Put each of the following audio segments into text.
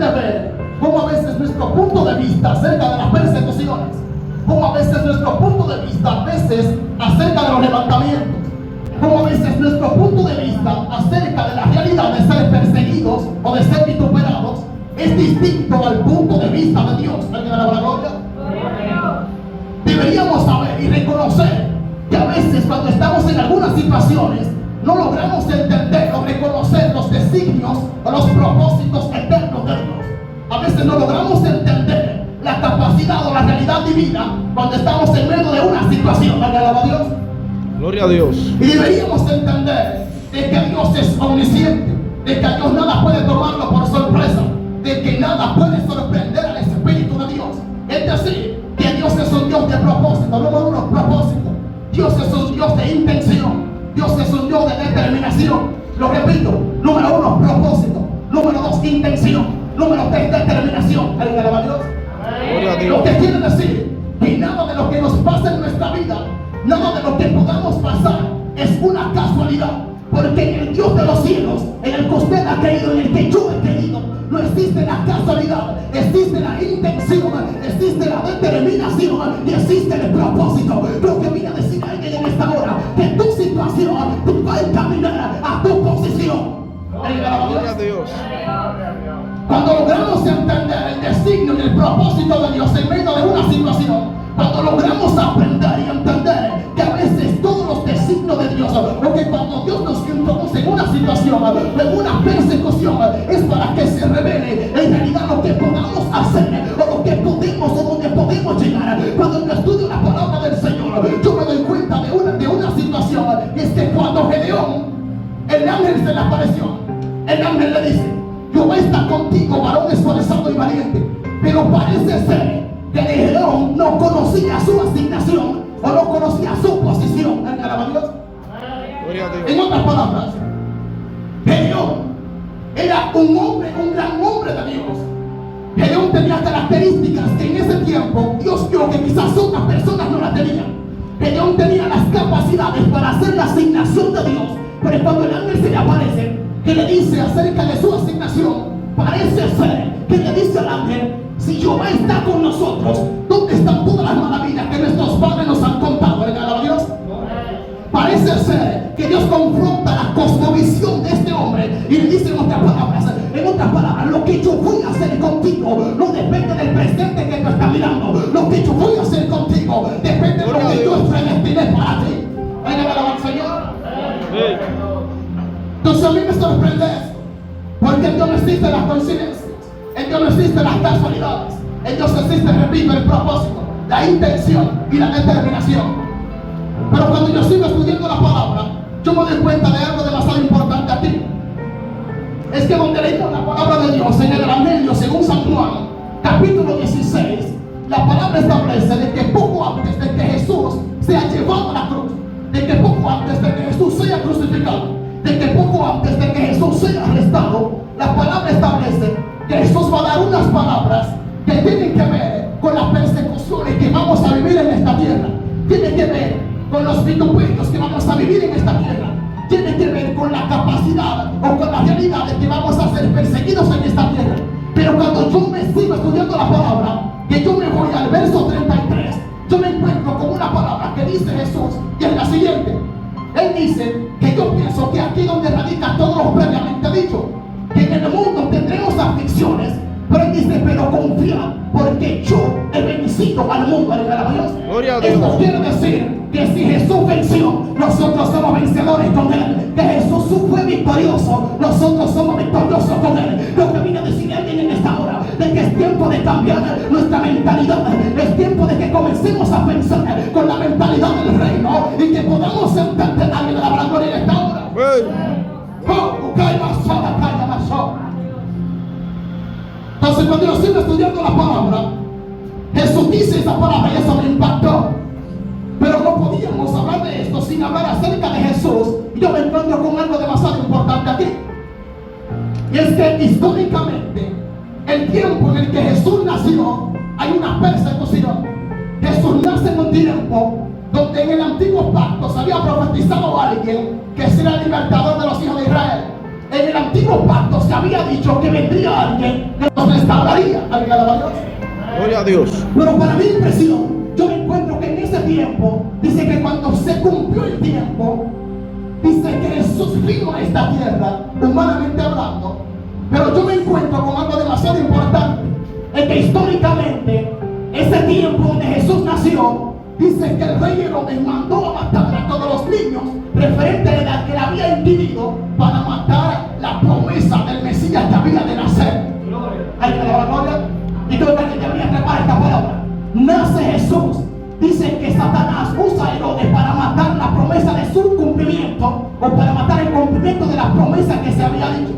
sorprende ver cómo a veces nuestro punto de vista acerca de las persecuciones, cómo a veces nuestro punto de vista acerca de los levantamientos, cómo a veces nuestro punto de vista acerca de la realidad de ser perseguidos o de ser vituperados es distinto al punto de vista de Dios. ¿Alguien le da la gloria? Deberíamos saber y reconocer que a veces cuando estamos en algunas situaciones no logramos entender o reconocer los designios o los propósitos eternos de Dios. A veces no logramos entender la capacidad o la realidad divina cuando estamos en medio de una situación. ¿Alaba a Dios? Gloria a Dios. Y deberíamos entender de que Dios es omnisciente, de que a Dios nada puede tomarlo por sorpresa, de que nada puede sorprender al Espíritu de Dios. Es decir, que Dios es un Dios de propósito, número uno, propósito. Dios es un Dios de intención. Dios es un Dios de determinación. Lo repito, número uno, propósito. Número dos, intención. Número tres, determinación. ¿Alguien alaba a Dios? Lo que quiere decir que nada de lo que nos pasa en nuestra vida, nada de lo que podamos pasar es una casualidad. Porque en el Dios de los cielos, en el que usted ha creído, en el que yo he creído, no existe la casualidad, existe la intención, existe la determinación y existe el propósito. Lo que viene a decir alguien en esta hora, que tu situación tú vas a encaminar a tu posición. Gloria a Dios. Cuando logramos entender el designio y el propósito de Dios en medio de una situación, cuando logramos aprender y entender que a veces todos los designios de Dios, porque cuando Dios nos introduce en una situación, en una persecución, es para que se revele en realidad lo que podamos hacer, o lo que podemos, o donde podemos llegar. Cuando yo estudio la palabra del Señor, yo me doy cuenta de una situación, y es que cuando Gedeón, el ángel se le apareció, el ángel le dice: Jehová está contigo, varón esforzado y valiente. Pero parece ser que Gedeón no conocía su asignación o no conocía su posición. ¿Alaba a Dios? En otras palabras, Gedeón era un hombre, un gran hombre de Dios. Gedeón tenía características que en ese tiempo Dios vio que quizás otras personas no la tenían. Gedeón tenía las capacidades para hacer la asignación de Dios. Pero cuando el ángel se le aparece, que le dice acerca de su asignación, parece ser que le dice al ángel: si Jehová está con nosotros, ¿dónde están todas las maravillas que nuestros padres nos han contado? ¿Alaba a Dios? Parece ser que Dios confronta la cosmovisión de este hombre y le dice en otras palabras, lo que yo voy a hacer contigo no depende del presente que tú estás mirando. Lo que yo voy a hacer contigo depende de lo que yo predestiné para ti. ¿Alaba al Señor? Entonces a mí me sorprende eso, porque en Dios no existen las coincidencias, en Dios no existen las casualidades, en Dios existe, repito, el propósito, la intención y la determinación. Pero cuando yo sigo estudiando la palabra, yo me doy cuenta de algo demasiado importante aquí. Es que donde leímos la palabra de Dios en el Evangelio según San Juan, capítulo 16, la palabra establece de que poco antes de que Jesús sea llevado a la cruz, de que poco antes de que Jesús sea crucificado, de que poco antes de que Jesús sea arrestado, la palabra establece que Jesús va a dar unas palabras que tienen que ver con las persecuciones que vamos a vivir en esta tierra, tienen que ver con los vituperios que vamos a vivir en esta tierra, tiene que ver con la capacidad o con la realidad de que vamos a ser perseguidos en esta tierra. Pero cuando yo me sigo estudiando la palabra, que yo me voy al verso 33, yo me encuentro con una palabra que dice Jesús, y es la siguiente. Él dice que yo pienso que aquí donde radica todo lo previamente dicho, que en el mundo tendremos aflicciones, pero él dice: pero confía, porque yo he vencido al mundo. ¿Alaba a Dios? Gloria a Dios. Esto quiere decir que si Jesús venció, nosotros somos vencedores con él. Que Jesús fue victorioso, nosotros somos victoriosos con él. Lo que viene a decir alguien en esta hora, de que es tiempo de cambiar nuestra mentalidad, es tiempo de que comencemos a pensar con la mentalidad del reino y que podamos entender a alguien de la gloria en esta hora. Entonces cuando yo sigo estudiando la palabra, Jesús dice esa palabra y eso me impactó. Pero no podíamos hablar de esto sin hablar acerca de Jesús. Y yo me encuentro con algo demasiado importante aquí. Y es que históricamente, el tiempo en el que Jesús nació, hay una persecución. Jesús nace en un tiempo donde en el antiguo pacto se había profetizado a alguien que será el libertador de los hijos de Israel. En el antiguo pacto se había dicho que vendría alguien que los restauraría. ¿Alguien alaba a Dios? Gloria a Dios. Pero para mi impresión, yo me encuentro que en ese tiempo, dice que cuando se cumplió el tiempo, dice que Jesús vino a esta tierra, humanamente hablando. Pero yo me encuentro con algo demasiado importante, es que históricamente, ese tiempo donde Jesús nació, dice que el rey Herodes mandó a matar a todos los niños referente a la edad que le había impedido para matar la promesa del Mesías que había de nacer. Hay que la gloria. Y creo que debería preparar esta palabra. Nace Jesús. Dice que Satanás usa a Herodes para matar la promesa de su cumplimiento, o para matar el cumplimiento de la promesa que se había dicho.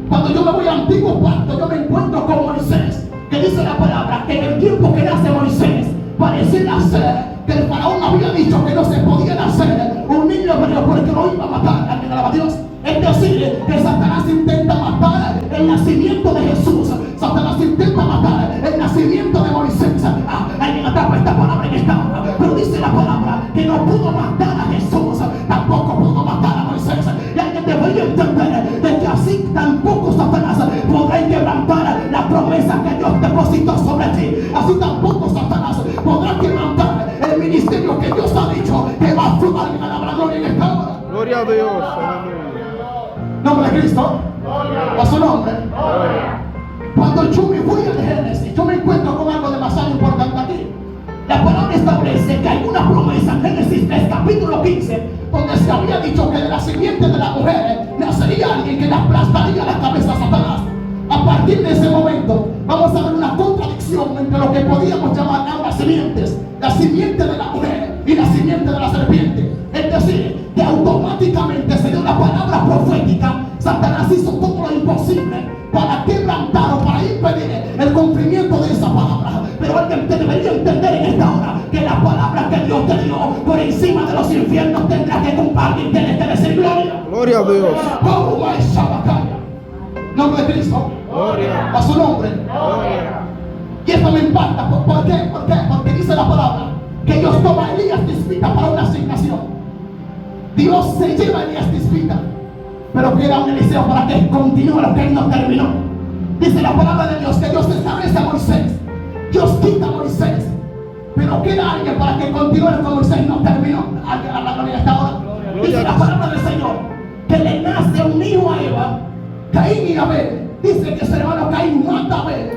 Cuando yo me voy al antiguo pacto, yo me encuentro con Moisés, que dice la palabra que en el tiempo que nace Moisés, pareciera ser que el faraón había dicho que no se podía nacer un niño hebreo porque lo iba a matar. ¿Alguien alaba a Dios? Es decir, que Satanás intenta matar el nacimiento de Jesús. Satanás intenta matar el nacimiento de Moisés. Alguien atrapa esta palabra en esta hora. Pero dice la palabra que no pudo matar a Jesús, tampoco pudo matar a Moisés. Y alguien debería entender de que así tampoco Satanás podrá quebrantar la promesa que Dios depositó sobre ti. Así tampoco Satanás podrá quebrantar el ministerio que Dios ha dicho que va a fluir. Alguien alaba la gloria en esta hora. Gloria a Dios. Aleluya. Nombre de Cristo. A su nombre. Cuando yo me voy al Génesis, yo me encuentro con algo demasiado importante aquí. La palabra establece que hay una promesa en Génesis 3, capítulo 15, donde se había dicho que de la simiente de la mujer nacería alguien que le aplastaría la cabeza a Satanás. A partir de ese momento vamos a ver una contradicción entre lo que podíamos llamar ambas simientes, la simiente de la mujer y la simiente de la serpiente. Es decir, que automáticamente se dio una palabra profética. Satanás hizo todo lo imposible para quebrantar o para impedir el cumplimiento de esa palabra. Pero alguien te debería entender en esta hora que la palabra que Dios te dio por encima de los infiernos tendrá que compartir, tiene que decir gloria. Gloria a Dios. ¿Cómo va esa batalla? Nombre de Cristo. Gloria. A su nombre. Gloria. Y esto me impacta. ¿Por qué? ¿Por qué? Porque dice la palabra que Dios toma a Elías Tisbita para una asignación. Dios se lleva a Elías Tisbita, pero queda un Eliseo para que continúe lo que él no terminó. Dice la palabra de Dios que Dios establece a Moisés, Dios quita a Moisés, pero queda alguien para que continúe lo que Moisés no terminó. Alguien a la gloria hasta ahora. Dice la palabra del Señor que le nace un hijo a Eva, Caín y Abel. Dice que su hermano Caín mata a Abel.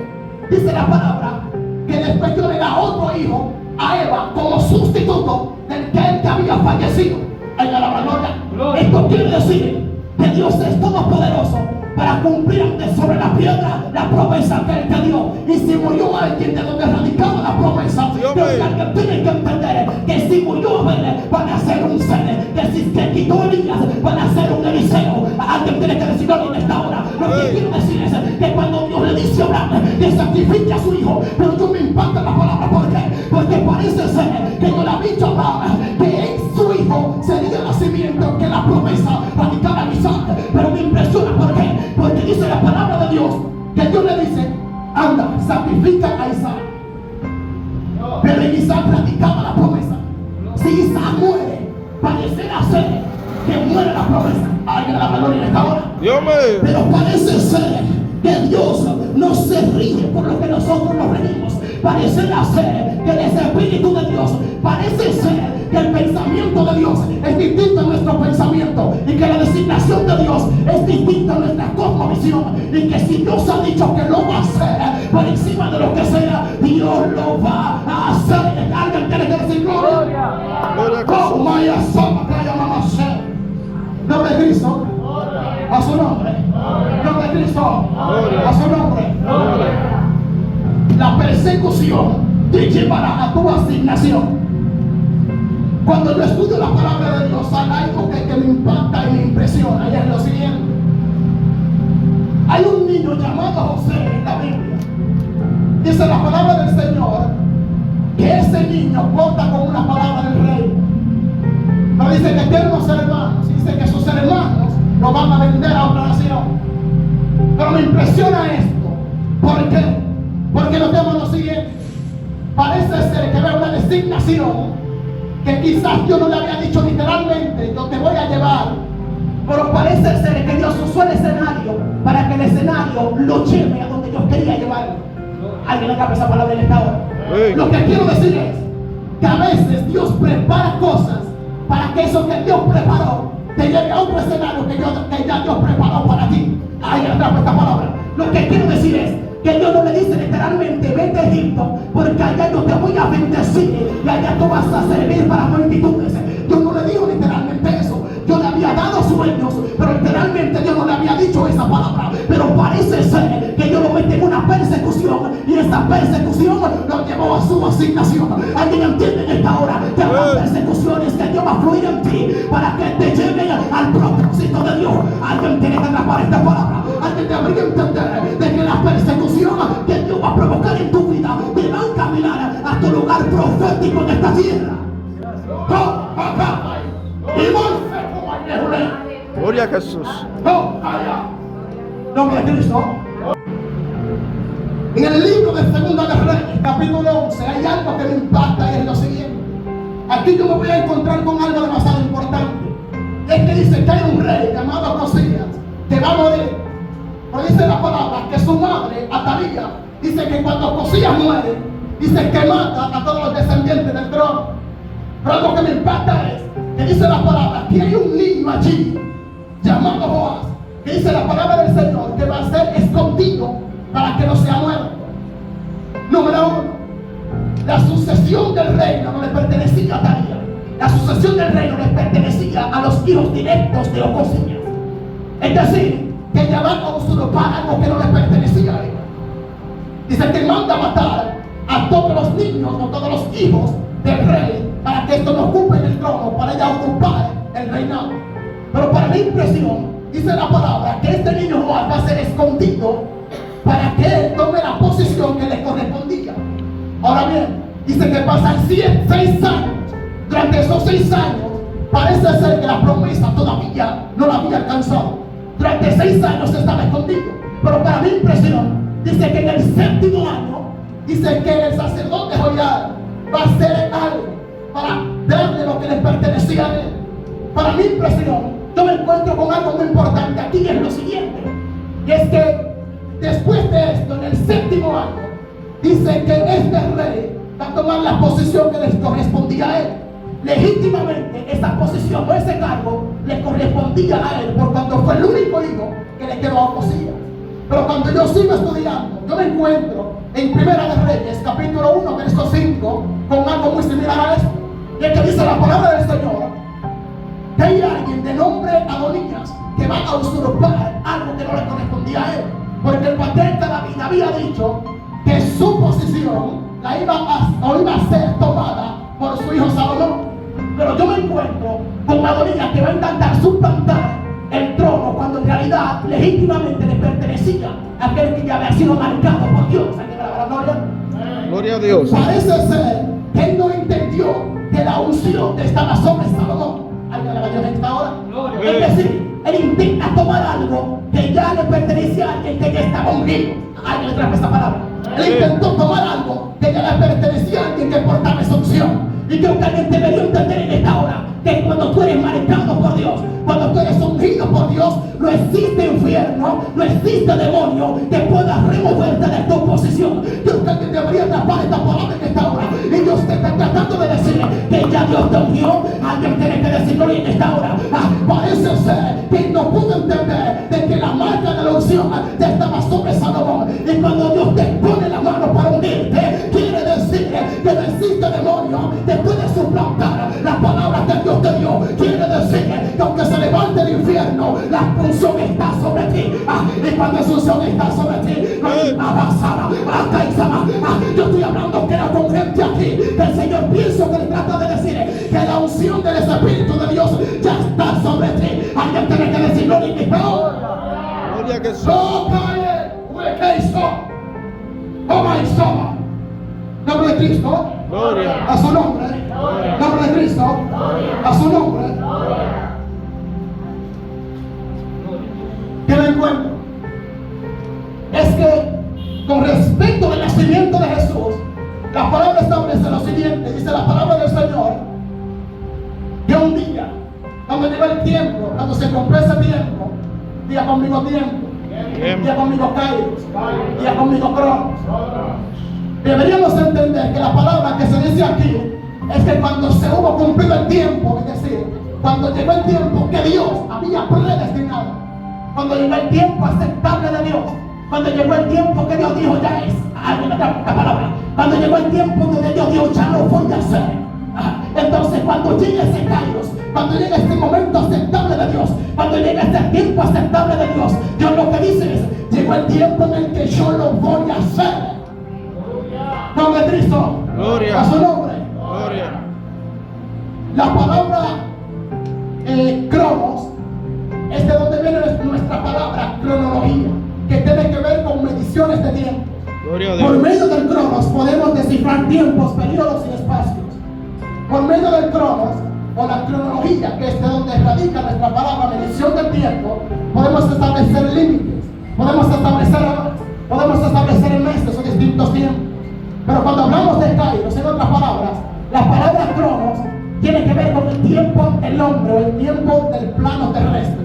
Dice la palabra que después Dios le da otro hijo a Eva como sustituto del que él que había fallecido. Ay, a la gloria. Esto quiere decir que Dios es todopoderoso para cumplir ante sobre la piedra la promesa que él te dio. Y si murió alguien de donde radicaba la promesa, Dios alguien tiene que entender que si murió Abel van a ser un ser, que si se quitó Elías van a ser un Eliseo. Alguien tiene que decirlo en esta hora. Lo que quiero decir es que cuando Dios le dice a Abraham que sacrifique a su hijo, pero yo me impacta la palabra. ¿Por qué? Porque parece ser que yo le he dicho a Abraham que en su hijo sería el nacimiento, que la promesa radicaba en Isaac. Pero me impresiona. ¿Por qué? Porque dice la palabra de Dios que Dios le dice: anda, sacrifica a Isaac. Pero en Isaac radicaba la promesa. Si Isaac muere, parecerá ser que muere la promesa. Alguien la gloria en esta hora. Pero parece ser que Dios no se ríe por lo que nosotros nos reímos. Parece ser que el Espíritu de Dios, parece ser que el pensamiento de Dios es distinto a nuestro pensamiento, y que la designación de Dios es distinta a nuestra cosmovisión, y que si Dios ha dicho que lo va a hacer por encima de lo que sea, Dios lo va a hacer. Alguien tiene que decir gloria. Como Maya Sama, Calla Mamá Ser. Nombre de Cristo. A su nombre. Nombre de Cristo. A su nombre. La persecución te llevará a tu asignación. Cuando yo estudio la palabra de Dios, hay algo que me impacta y me impresiona, y es lo siguiente. Hay un niño llamado José en la Biblia. Dice la palabra del Señor que ese niño porta como una palabra del rey. No dice que tiene unos hermanos, dice que sus hermanos lo van a vender a otra nación. Pero me impresiona esto. ¿Por qué? Porque notemos lo siguiente. Parece ser que era una designación que quizás Dios no le había dicho literalmente: yo te voy a llevar. Pero parece ser que Dios usó el escenario para que el escenario lo lleve a donde Dios quería llevarlo. Alguien atrapa esa palabra en esta hora. Sí. Lo que quiero decir es que a veces Dios prepara cosas para que eso que Dios preparó te lleve a otro escenario que ya Dios preparó para ti. Alguien atrapa esta palabra. Lo que quiero decir es que Dios no le dice literalmente vete a Egipto porque allá yo te voy a bendecir y allá tú vas a servir para multitudes. Dios no le dijo literalmente eso. Yo le había dado sueños, pero literalmente Dios no le había dicho esa palabra. Pero parece ser que Dios lo mete en una persecución y esa persecución lo llevó a su asignación. ¿Alguien entiende en esta hora que habrá persecuciones que Dios va a fluir en ti para que te lleven al propósito de Dios? Alguien tiene que atrapar esta palabra. Alguien debería entender de que la persecución que Dios va a provocar en tu vida te va a encaminar a tu lugar profético en esta tierra. Gloria a Jesús. Nombre de Cristo. En el libro de Segunda de Reyes, capítulo 11, hay algo que me impacta y es lo siguiente. Aquí yo me voy a encontrar con algo demasiado importante. Es que dice que hay un rey llamado Josías que va a morir. Pero dice la palabra que su madre, Atalía, dice que cuando Josías muere, dice que mata a todos los descendientes del trono. Pero algo que me impacta es que dice la palabra que hay un niño allí llamado Joás, que dice la palabra del Señor que va a ser escondido para que no sea muerto. Número 1, la sucesión del reino no le pertenecía a Atalía. La sucesión del reino le pertenecía a los hijos directos de Ocosías. Es decir, que ella va a usurpar algo que no le pertenecía a ella. Dice que manda a matar a todos los niños o todos los hijos del rey para que estos no ocupen el trono, para ella ocupar el reinado. Pero para mi impresión, dice la palabra que este niño Joás va a ser escondido para que él tome la posición que le correspondía. Ahora bien, dice que pasan 6 años. Durante esos 6 años, parece ser que la promesa todavía no la había alcanzado. Durante 6 años estaba escondido. Pero para mi impresión, dice que en el 7º año, dice que el sacerdote Joiada va a hacer algo para darle lo que le pertenecía a él. Para mi impresión, yo me encuentro con algo muy importante aquí y es lo siguiente. Y es que después de esto, en el 7º año, dice que este rey va a tomar la posición que les correspondía a él. Legítimamente esa posición o ese cargo le correspondía a él por cuanto fue el único hijo que le quedó a Ocosías. Pero cuando yo sigo estudiando, yo me encuentro en Primera de Reyes, capítulo 1, verso 5, con algo muy similar a esto. Y es que dice la palabra del Señor que hay alguien de nombre Adonías que va a usurpar algo que no le correspondía a él. Porque el patriarca David había dicho que su posición iba a ser tomada por su hijo Salomón. Pero yo me encuentro con Adonías que va a intentar suplantar el trono cuando en realidad legítimamente le pertenecía a aquel que ya había sido marcado por Dios. ¿Alguien me la gloria? Gloria a Dios. Parece ser que él no entendió que la unción estaba sobre Salomón. ¿Alguien le va a Dios en esta hora? Es decir, él intenta tomar algo que ya le pertenecía a alguien que ya estaba ungido. Alguien le trae esa palabra. Él intentó tomar algo que ya le pertenecía a alguien que portaba esa unción. Y creo que alguien debería entender en esta hora que cuando tú eres marcado por Dios, cuando tú eres ungido por Dios, no existe infierno, no existe demonio que pueda removerte de tu posición. Creo que alguien debería atrapar esta palabra en esta hora. Y Dios te está tratando de decir que ya Dios te ungió. Alguien tiene que decirlo en esta hora. Parece ser que no pudo entender de que la marca de la unción ya estaba sobre Salomón. Y cuando Dios te pone la mano para unirte, quiere decir que no existe demonio que puede suplantar la palabra que Dios te dio. Quiere decir que aunque se levante el infierno, la unción está sobre ti. Y cuando esa unción está sobre ti, no hay avanzada. Yo estoy hablando que era con gente aquí, que el Señor pienso que le trata de decir que la unción del Espíritu de Dios ya está sobre ti. Alguien tiene que decirlo en mi palabra. Gloria a Jesús. No cae, hueque y so. Toma y soma. Nombre de Cristo. Gloria. A su nombre. Nombre de Cristo. A su nombre. ¿Qué me encuentro? Es que con respecto al nacimiento de Jesús, la palabra establece lo siguiente. Dice la palabra del Señor que un día, cuando llegó el tiempo, cuando se cumplió ese tiempo, diga conmigo tiempo, Diga conmigo Kairos. Diga conmigo Cronos. Deberíamos entender que la palabra que se dice aquí es que cuando se hubo cumplido el tiempo, es decir, cuando llegó el tiempo que Dios había predestinado, cuando llegó el tiempo aceptable de Dios, cuando llegó el tiempo que Dios dijo ya es, esta palabra, cuando llegó el tiempo donde Dios dijo ya no voy a hacer. Entonces cuando llegue ese Kairos, cuando llegue este momento aceptable de Dios, cuando llegue este tiempo aceptable de Dios, Dios lo que dice es, llegó el tiempo en el que yo lo voy a hacer. Nombre de Cristo. Gloria. A su nombre. Gloria. La palabra cronos es de donde viene nuestra palabra cronología, que tiene que ver con mediciones de tiempo. Gloria a Por Dios. medio del cronos podemos descifrar tiempos, periodos y espacios. Por medio del cronos o la cronología, que es de donde radica nuestra palabra medición del tiempo, podemos establecer límites, podemos establecer horas, podemos establecer meses o distintos tiempos. Pero cuando hablamos de Kairos, en otras palabras, la palabra cronos tiene que ver con el tiempo del hombre o el tiempo del plano terrestre.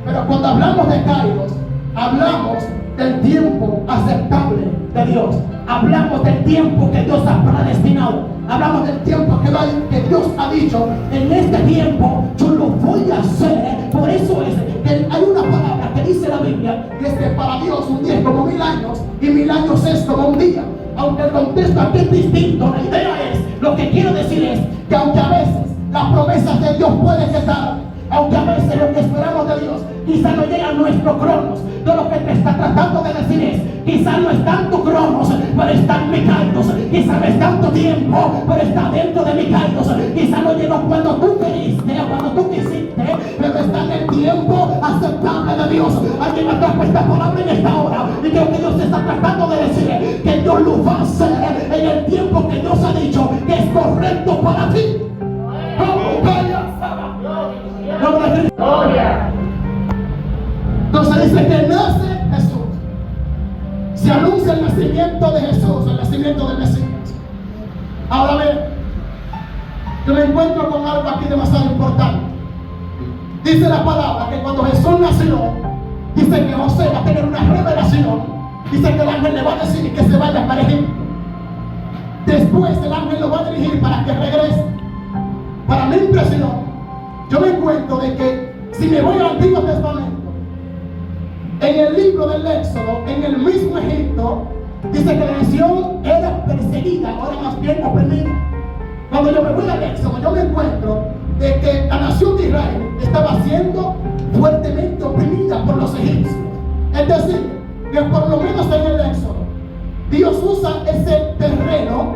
Pero cuando hablamos de Kairos, hablamos del tiempo aceptable de Dios. Hablamos del tiempo que Dios ha predestinado. Hablamos del tiempo que Dios ha dicho, en este tiempo yo lo voy a hacer. Por eso es que hay una palabra que dice la Biblia, que es que para Dios un día es como 1000 años y 1000 años es como un día. Aunque el contexto aquí es distinto, la idea es, lo que quiero decir es que aunque a veces las promesas de Dios pueden estar, aunque a veces lo que esperamos de Dios quizá no llega a nuestro cronos, de lo que te está tratando de decir es, quizá no es tanto cronos, pero está en mi kairos, quizá no es tanto tiempo, pero está dentro de mi kairos, quizá no llegó cuando tú queriste o cuando tú quisiste, pero está en el tiempo aceptable de Dios. Alguien me trajo esta palabra en esta hora y creo que Dios está tratando de decir que Dios lo va a hacer en el tiempo que Dios ha dicho que es correcto para ti. Entonces dice que nace Jesús. Se anuncia el nacimiento de Jesús, el nacimiento del Mesías. Ahora bien, yo me encuentro con algo aquí demasiado importante. Dice la palabra que cuando Jesús nació, dice que José va a tener una revelación. Dice que el ángel le va a decir que se vaya para Egipto. Después el ángel lo va a dirigir para que regrese. Para mi impresión, yo me encuentro de que si me voy al Antiguo Testamento, en el libro del Éxodo, en el mismo Egipto, dice que la nación era perseguida, ahora más bien oprimida. Cuando yo me voy al Éxodo, yo me encuentro de que la nación de Israel estaba siendo fuertemente oprimida por los egipcios. Es decir, que por lo menos en el Éxodo, Dios usa ese terreno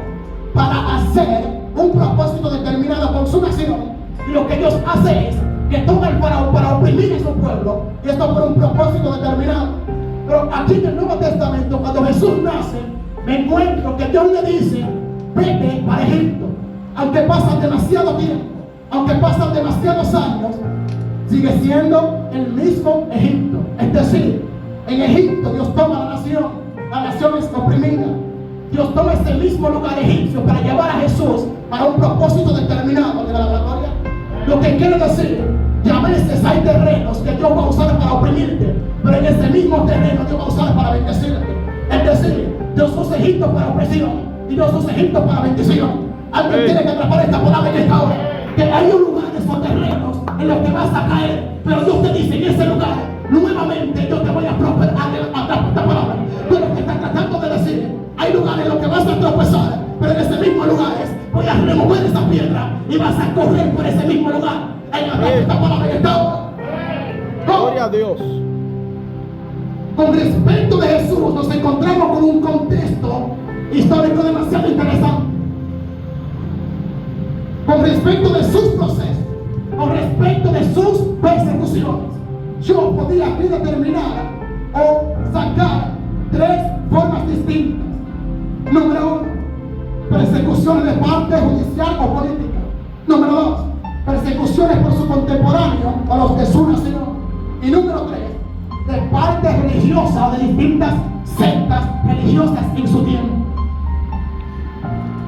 para hacer un propósito determinado con su nación. Y lo que Dios hace es que toma el faraón para oprimir a su pueblo, y esto por un propósito determinado. Pero aquí en el Nuevo Testamento, cuando Jesús nace, me encuentro que Dios le dice, vete para Egipto. Aunque pasan demasiado tiempo, aunque pasan demasiados años, sigue siendo el mismo Egipto. Es decir, en Egipto Dios toma la nación es oprimida. Dios toma ese mismo lugar egipcio para llevar a Jesús para un propósito determinado de la gloria. Lo que quiere decir que a veces hay terrenos que Dios va a usar para oprimirte, pero en ese mismo terreno Dios va a usar para bendecirte. Es decir, Dios usa Egipto para opresión y Dios usa Egipto para bendición. Alguien tiene que atrapar esta palabra en esta hora, que hay un lugar de esos terrenos en los que vas a caer, pero Dios te dice en ese lugar, nuevamente yo te voy a prosperar. Atrapa esta palabra. Pero lo que está tratando de decir, hay lugares en los que vas a tropezar, pero en ese mismo lugar voy a remover esa piedra y vas a correr por ese mismo lugar. Esta palabra en esta hora. Gloria a Dios. Con respecto de Jesús nos encontramos con un contexto histórico demasiado interesante. Con respecto de sus procesos, con respecto de sus persecuciones, yo podría aquí determinar o sacar 3 formas distintas. Número 1, persecuciones de parte judicial o política. Número 2, persecuciones por su contemporáneo o los de su nación. Y número 3, de parte religiosa o de distintas sectas religiosas en su tiempo.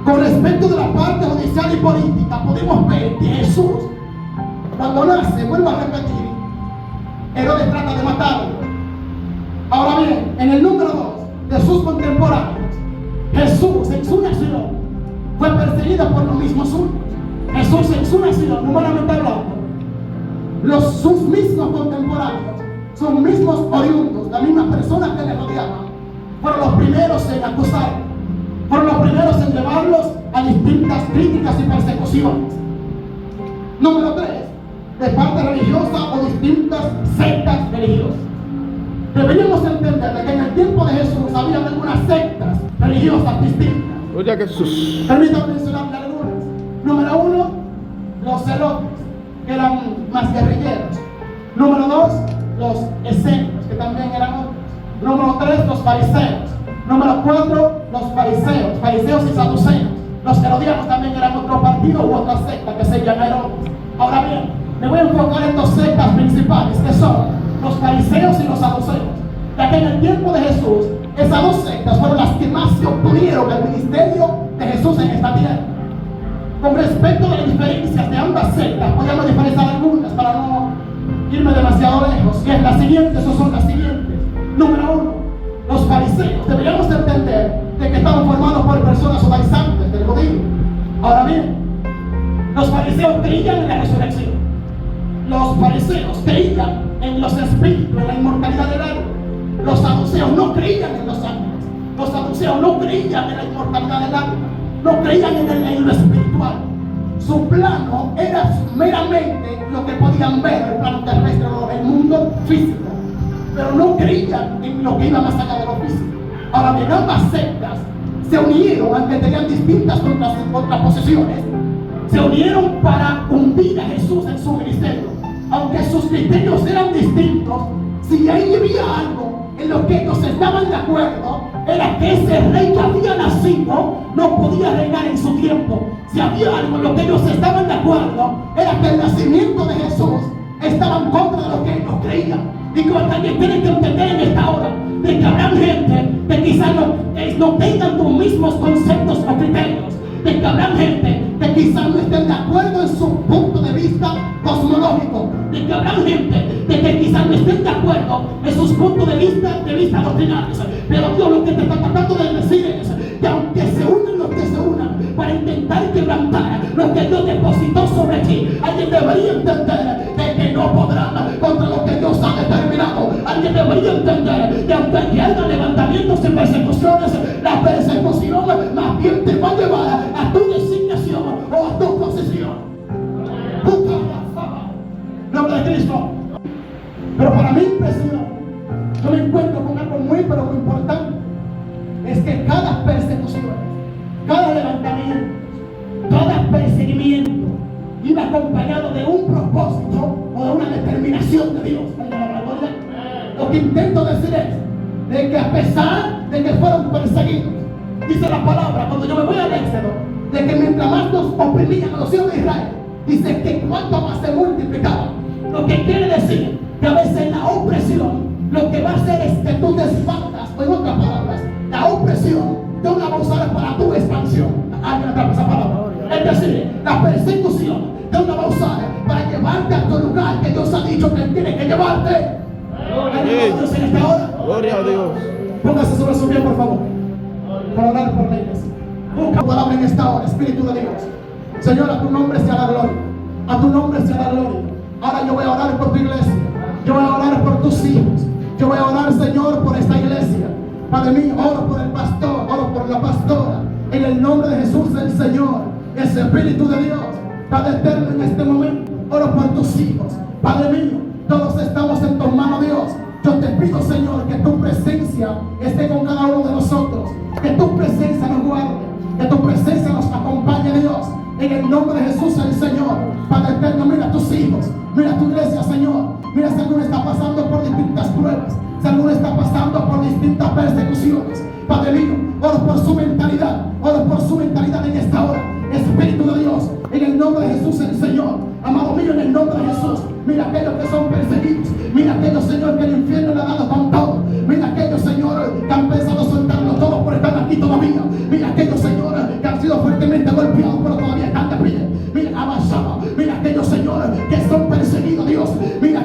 Con respecto de la parte judicial y política, podemos ver que Jesús, cuando nace, vuelvo a repetir, Herodes trata de matarlo. Ahora bien, en el número 2 de sus contemporáneos, Jesús en su nación fue perseguido por los mismos suyos. Jesús en su nación, humanamente hablando, sus mismos contemporáneos, sus mismos oriundos, las mismas personas que le rodeaban, fueron los primeros en acusarlo, fueron los primeros en llevarlos a distintas críticas y persecuciones. Número 3, de parte religiosa o distintas sectas religiosas. Deberíamos entender que en el tiempo de Jesús había algunas sectas religiosas distintas. Gloria a Jesús. Permítanme mencionarle algunas. Número 1, los celotes, que eran más guerrilleros. Número 2, los esenios, que también eran otros. Número 3, los fariseos. Número 4, los fariseos y saduceos. Los herodianos también eran otro partido u otra secta que se llama Herodes. Ahora bien, me voy a enfocar en dos sectas principales, que son los fariseos y los saduceos, ya que en el tiempo de Jesús esas dos sectas fueron las que más se opunieron al ministerio de Jesús en esta tierra. Con respecto a las diferencias de ambas sectas, podemos diferenciar algunas para no irme demasiado lejos, y es la siguiente, esos son las siguientes. Número 1, los fariseos. Deberíamos entender de que estaban formados por personas judaizantes del judío. Ahora bien, los fariseos creían en la resurrección. Los fariseos creían en los espíritus, en la inmortalidad del alma. Los saduceos no creían en los ángeles. Los saduceos no creían en la inmortalidad del alma. No creían en lo espiritual. Su plano era meramente lo que podían ver, el plano terrestre, el mundo físico. Pero no creían en lo que iba más allá de lo físico. Ahora bien, ambas sectas se unieron, aunque tenían distintas contraposiciones, se unieron para hundir a Jesús en su ministerio. Aunque sus criterios eran distintos, si ahí había algo en lo que ellos estaban de acuerdo, era que ese rey que había nacido no podía reinar en su tiempo. Si había algo en lo que ellos estaban de acuerdo, era que el nacimiento de Jesús estaba en contra de lo que ellos creían. Y como también tienen que entender en esta hora de que habrá gente que quizás no tengan los mismos conceptos o criterios, de que habrá gente que quizás no estén de acuerdo en su punto de vista cosmológico, de que habrá gente de que quizás no estén de acuerdo en sus puntos de vista doctrinales. Pero Dios lo que te está tratando de decir es que aunque se unen los que se unan para intentar quebrantar lo que Dios depositó sobre ti, alguien debería entender de que no podrán contra lo que Dios ha determinado. Alguien debería entender que aunque haya levantamientos y persecuciones, la persecución más bien te va a llevar a tu designación o a tu posición. Nombre de Cristo. Pero para mi impresión, yo me encuentro con algo muy pero muy importante. Es que cada persecución, cada levantamiento, cada perseguimiento iba acompañado de un propósito o de una determinación de Dios. Lo que intento decir es de que a pesar de que fueron perseguidos, dice la palabra, cuando yo me voy al Éxodo, de que mientras más nos oprimían a los hijos de Israel, dice que cuanto más se multiplicaban. Lo que quiere decir que a veces la opresión lo que va a hacer es que tú desbandas, o en otras palabras, la opresión de una va a usar para tu expansión. Alguien atrapa esa palabra. Es decir, la persecución de una va a usar para llevarte a tu lugar que Dios ha dicho que Él tiene que llevarte. Gloria a Dios. Póngase sobre su pie, por favor, para orar por la iglesia. Busca palabra en esta hora, Espíritu de Dios. Señor, a tu nombre sea la gloria. A tu nombre sea la gloria. Ahora yo voy a orar por tu iglesia. Yo voy a orar por tus hijos. Yo voy a orar, Señor, por esta iglesia. Padre mío, oro por el pastor, oro por la pastora. En el nombre de Jesús el Señor, ese Espíritu de Dios, Padre eterno, en este momento, oro por tus hijos. Padre mío, todos estamos en tus manos, Dios. Yo te pido, Señor, que tu presencia esté con cada uno de nosotros. Que tu presencia nos guarde. Que tu presencia nos acompañe, Dios. En el nombre de Jesús el Señor. Padre eterno, mira a tus hijos. Mira a tu iglesia, Señor. Mira si alguno está pasando por distintas pruebas. Si alguno está pasando por distintas persecuciones. Padre mío, oro por su mentalidad. Oro por su mentalidad en esta hora. Espíritu de Dios, en el nombre de Jesús el Señor. Amado mío, en el nombre de Jesús. Mira aquellos que son perseguidos. Mira aquellos, Señor, que el infierno le ha dado con todo. Mira aquellos, Señor, que han pensado soltarlo todo por estar aquí todavía. Mira aquellos, Señor, que han sido fuertemente golpeados pero todavía están de pie. Mira, avanzado. Mira aquellos, Señor, que son perseguidos, Dios. Mira, ha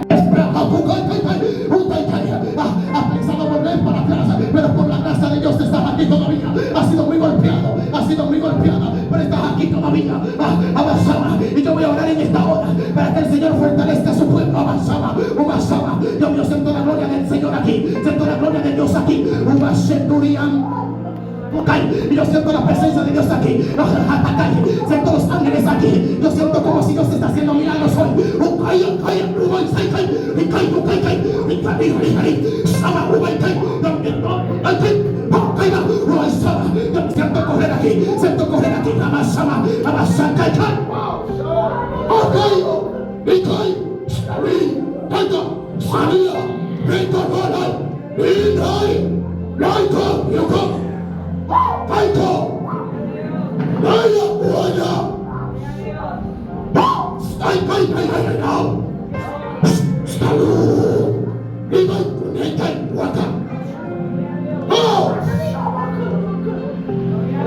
pensado has sido muy golpeado, has sido muy golpeada, pero estás aquí todavía. Avanzaba. Y yo voy a orar en esta hora para que el Señor fortalezca a su pueblo. Avanzaba. Dios mío, siento la gloria del Señor aquí, siento la gloria de Dios aquí. Y yo siento la presencia de Dios aquí. Siento los ángeles aquí. Yo siento como si Dios está haciendo milagros hoy. Siento correr aquí. Siento correr aquí.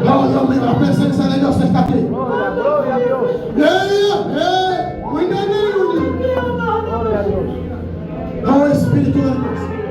Oh, Dios mío, la presencia de Dios está aquí. Gloria a Dios. Gloria a Dios. Oh, Espíritu de Dios.